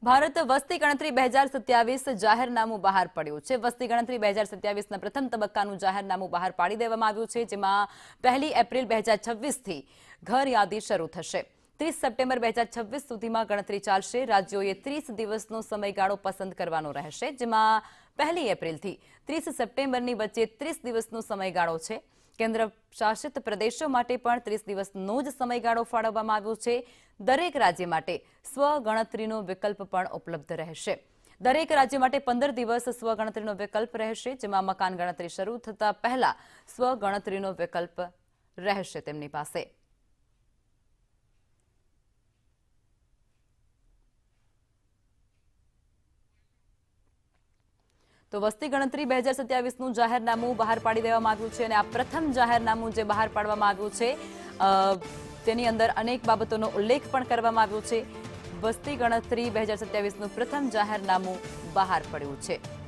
ભારત વસ્તી ગણતરી 2027 જાહેરનામું બહાર પડ્યું છે। વસ્તી ગણતરી 2027ના પ્રથમ તબક્કાનું જાહેરનામું બહાર પાડી દેવામાં આવ્યું છે, જેમાં 1 એપ્રિલ 2026 થી ઘર યાદી શરૂ થશે। 30 સપ્ટેમ્બર 2026 સુધીમાં ગણતરી ચાલશે। રાજ્યોએ 30 દિવસનો સમયગાળો પસંદ કરવાનો રહેશે, જેમાં 1 એપ્રિલથી 30 સપ્ટેમ્બરની વચ્ચે 30 દિવસનો સમયગાળો છે। કેન્દ્ર શાસિત પ્રદેશો માટે પણ 30 દિવસનો જ સમયગાળો ફાળવવામાં આવ્યો છે। દરેક રાજ્ય માટે સ્વગણતરીનો વિકલ્પ પણ ઉપલબ્ધ રહેશે। દરેક રાજ્ય માટે 15 દિવસ સ્વગણતરીનો વિકલ્પ રહેશે, જેમાં મકાન ગણતરી શરૂ થતા પહેલા સ્વગણતરીનો વિકલ્પ રહેશે તેમની પાસે। તો વસ્તી ગણતરી 2027નું જાહેરનામું બહાર પાડી દેવામાં આવ્યું છે, અને આ પ્રથમ જાહેરનામું જે બહાર પાડવામાં આવ્યું છે તેની અંદર અનેક બાબતોનો ઉલ્લેખ પણ કરવામાં આવ્યો છે। વસ્તી ગણતરી 2027નું પ્રથમ જાહેરનામું બહાર પડ્યું છે।